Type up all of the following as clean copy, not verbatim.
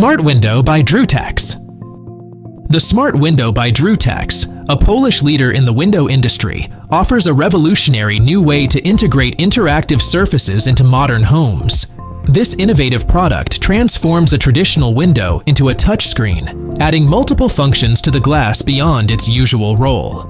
Smart Window by Drutex. The Smart Window by Drutex, a Polish leader in the window industry, offers a revolutionary new way to integrate interactive surfaces into modern homes. This innovative product transforms a traditional window into a touchscreen, adding multiple functions to the glass beyond its usual role.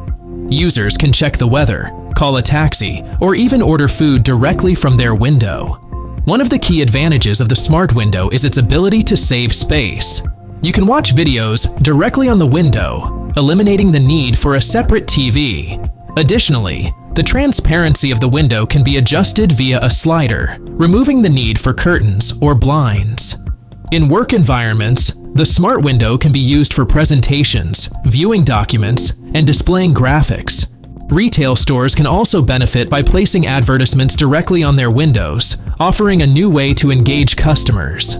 Users can check the weather, call a taxi, or even order food directly from their window. One of the key advantages of the Smart Window is its ability to save space. You can watch videos directly on the window, eliminating the need for a separate TV. Additionally, the transparency of the window can be adjusted via a slider, removing the need for curtains or blinds. In work environments, the Smart Window can be used for presentations, viewing documents, and displaying graphics. Retail stores can also benefit by placing advertisements directly on their windows, offering a new way to engage customers.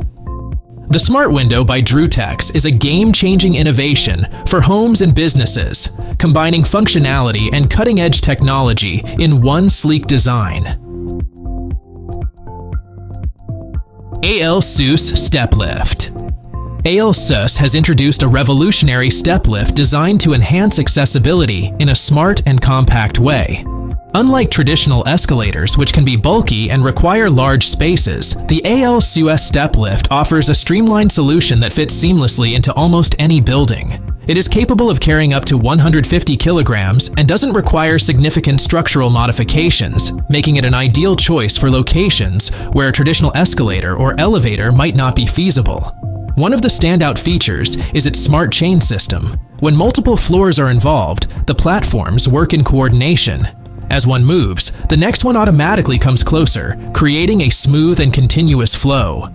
The Smart Window by Drutex is a game-changing innovation for homes and businesses, combining functionality and cutting-edge technology in one sleek design. AL-SUS Step Lift. AL-SUS has introduced a revolutionary step lift designed to enhance accessibility in a smart and compact way. Unlike traditional escalators, which can be bulky and require large spaces, the AL-SUS step lift offers a streamlined solution that fits seamlessly into almost any building. It is capable of carrying up to 150 kilograms and doesn't require significant structural modifications, making it an ideal choice for locations where a traditional escalator or elevator might not be feasible. One of the standout features is its smart chain system. When multiple floors are involved, the platforms work in coordination. As one moves, the next one automatically comes closer, creating a smooth and continuous flow.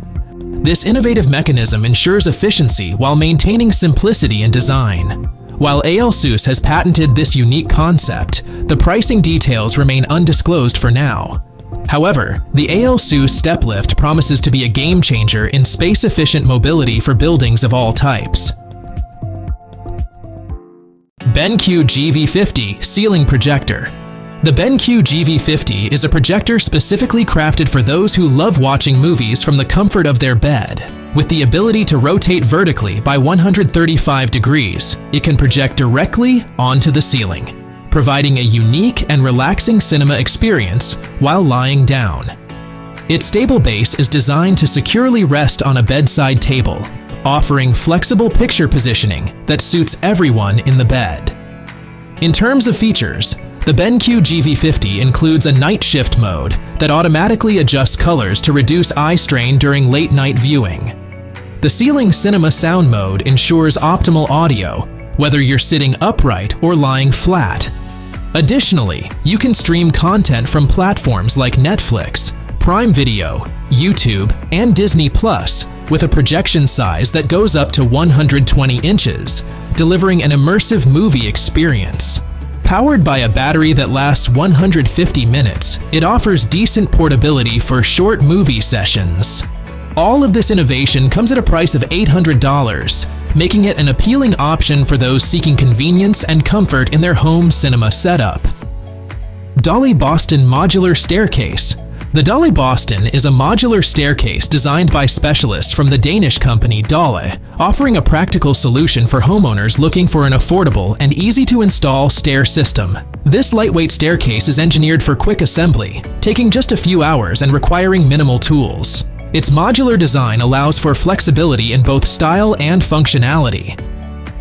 This innovative mechanism ensures efficiency while maintaining simplicity in design. While AL-SUS has patented this unique concept, the pricing details remain undisclosed for now. However, the AL-SUS step lift promises to be a game-changer in space-efficient mobility for buildings of all types. BenQ GV50 Ceiling Projector. The BenQ GV50 is a projector specifically crafted for those who love watching movies from the comfort of their bed. With the ability to rotate vertically by 135 degrees, it can project directly onto the ceiling, providing a unique and relaxing cinema experience while lying down. Its stable base is designed to securely rest on a bedside table, offering flexible picture positioning that suits everyone in the bed. In terms of features, the BenQ GV50 includes a night shift mode that automatically adjusts colors to reduce eye strain during late-night viewing. The Ceiling Cinema Sound mode ensures optimal audio, whether you're sitting upright or lying flat. Additionally, you can stream content from platforms like Netflix, Prime Video, YouTube, and Disney Plus with a projection size that goes up to 120 inches, delivering an immersive movie experience. Powered by a battery that lasts 150 minutes, it offers decent portability for short movie sessions. All of this innovation comes at a price of $800, making it an appealing option for those seeking convenience and comfort in their home cinema setup. Dolle Boston Modular Staircase. The Dolle Boston is a modular staircase designed by specialists from the Danish company Dolle, offering a practical solution for homeowners looking for an affordable and easy-to-install stair system. This lightweight staircase is engineered for quick assembly, taking just a few hours and requiring minimal tools. Its modular design allows for flexibility in both style and functionality,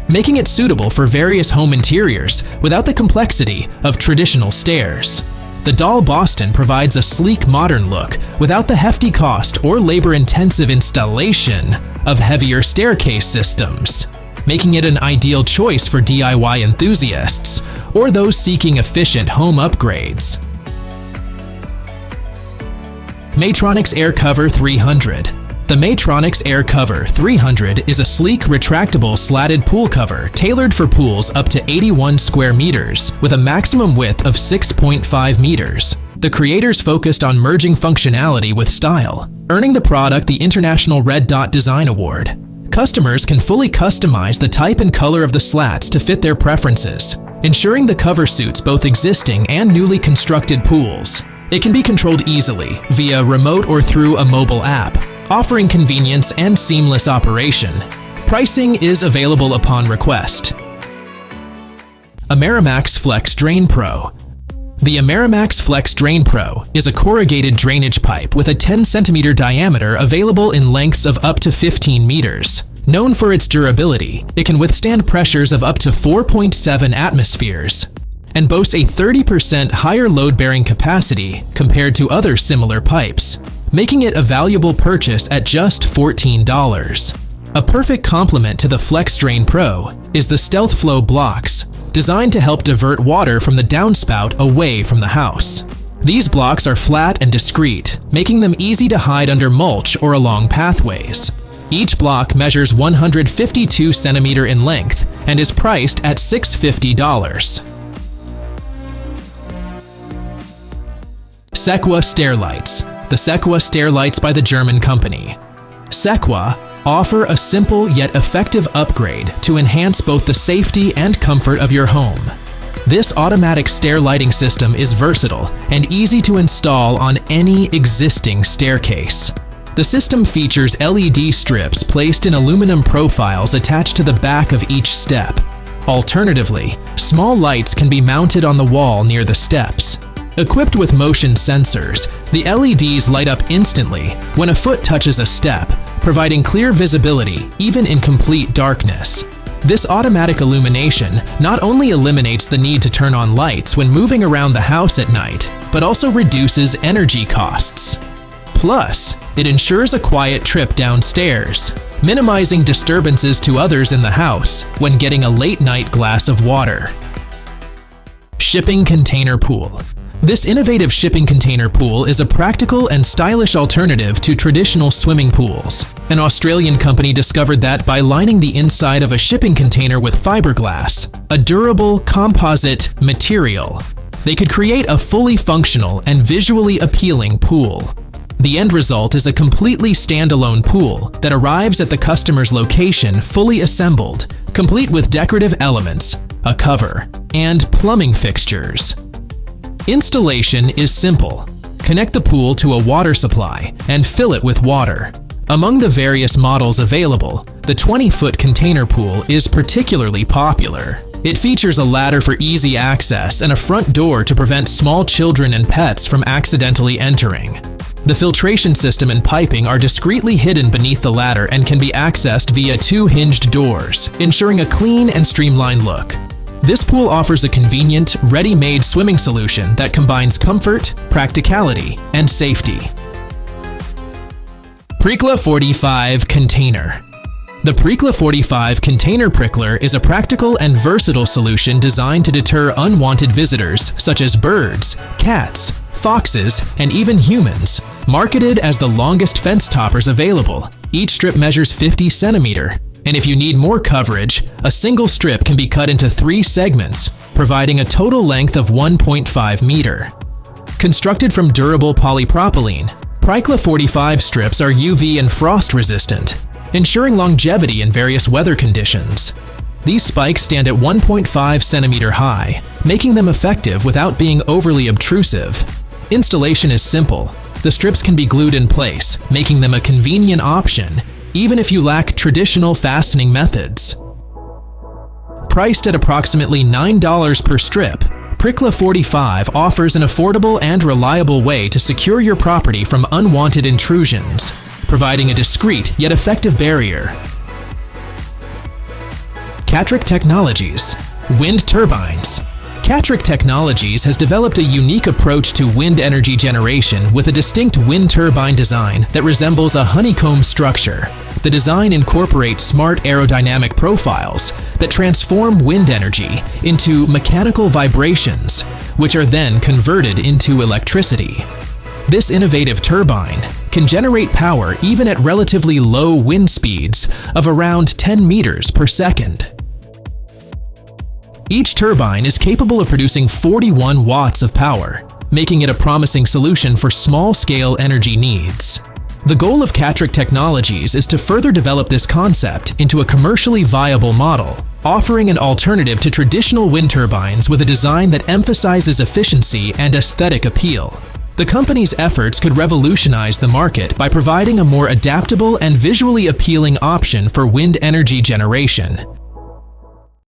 making it suitable for various home interiors without the complexity of traditional stairs. The Dolle Boston provides a sleek, modern look without the hefty cost or labor-intensive installation of heavier staircase systems, making it an ideal choice for DIY enthusiasts or those seeking efficient home upgrades. Maytronics Air Cover 300. The Maytronics Air Cover 300 is a sleek, retractable, slatted pool cover tailored for pools up to 81 square meters with a maximum width of 6.5 meters. The creators focused on merging functionality with style, earning the product the International Red Dot Design Award. Customers can fully customize the type and color of the slats to fit their preferences, ensuring the cover suits both existing and newly constructed pools. It can be controlled easily via remote or through a mobile app, offering convenience and seamless operation. Pricing is available upon request. Amerimax Flex Drain Pro. The Amerimax Flex Drain Pro is a corrugated drainage pipe with a 10 centimeter diameter available in lengths of up to 15 meters. Known for its durability, it can withstand pressures of up to 4.7 atmospheres and boasts a 30% higher load-bearing capacity compared to other similar pipes, making it a valuable purchase at just $14. A perfect complement to the Flex Drain Pro is the Stealth Flow blocks, designed to help divert water from the downspout away from the house. These blocks are flat and discreet, making them easy to hide under mulch or along pathways. Each block measures 152 centimeters in length and is priced at $650. SEQUA Stair Lights. The SEQUA Stair Lights by the German company. SEQUA offer a simple yet effective upgrade to enhance both the safety and comfort of your home. This automatic stair lighting system is versatile and easy to install on any existing staircase. The system features LED strips placed in aluminum profiles attached to the back of each step. Alternatively, small lights can be mounted on the wall near the steps. Equipped with motion sensors, the LEDs light up instantly when a foot touches a step, providing clear visibility even in complete darkness. This automatic illumination not only eliminates the need to turn on lights when moving around the house at night, but also reduces energy costs. Plus, it ensures a quiet trip downstairs, minimizing disturbances to others in the house when getting a late-night glass of water. Shipping Container Pool. This innovative shipping container pool is a practical and stylish alternative to traditional swimming pools. An Australian company discovered that by lining the inside of a shipping container with fiberglass, a durable composite material, they could create a fully functional and visually appealing pool. The end result is a completely standalone pool that arrives at the customer's location fully assembled, complete with decorative elements, a cover, and plumbing fixtures. Installation is simple. Connect the pool to a water supply and fill it with water. Among the various models available, the 20-foot container pool is particularly popular. It features a ladder for easy access and a front door to prevent small children and pets from accidentally entering. The filtration system and piping are discreetly hidden beneath the ladder and can be accessed via 2 hinged doors, ensuring a clean and streamlined look. This pool offers a convenient, ready-made swimming solution that combines comfort, practicality, and safety. Prikla45 Container. The Prikla45 Container Prickler is a practical and versatile solution designed to deter unwanted visitors such as birds, cats, foxes, and even humans. Marketed as the longest fence toppers available, each strip measures 50 centimeters. And if you need more coverage, a single strip can be cut into 3 segments, providing a total length of 1.5 meters. Constructed from durable polypropylene, Prikla45 strips are UV and frost resistant, ensuring longevity in various weather conditions. These spikes stand at 1.5 centimeters high, making them effective without being overly obtrusive. Installation is simple. The strips can be glued in place, making them a convenient option even if you lack traditional fastening methods. Priced at approximately $9 per strip, Prikla45 offers an affordable and reliable way to secure your property from unwanted intrusions, providing a discreet yet effective barrier. Katrick Technologies. Wind turbines. Katrick Technologies has developed a unique approach to wind energy generation with a distinct wind turbine design that resembles a honeycomb structure. The design incorporates smart aerodynamic profiles that transform wind energy into mechanical vibrations, which are then converted into electricity. This innovative turbine can generate power even at relatively low wind speeds of around 10 meters per second. Each turbine is capable of producing 41 watts of power, making it a promising solution for small-scale energy needs. The goal of Katrick Technologies is to further develop this concept into a commercially viable model, offering an alternative to traditional wind turbines with a design that emphasizes efficiency and aesthetic appeal. The company's efforts could revolutionize the market by providing a more adaptable and visually appealing option for wind energy generation.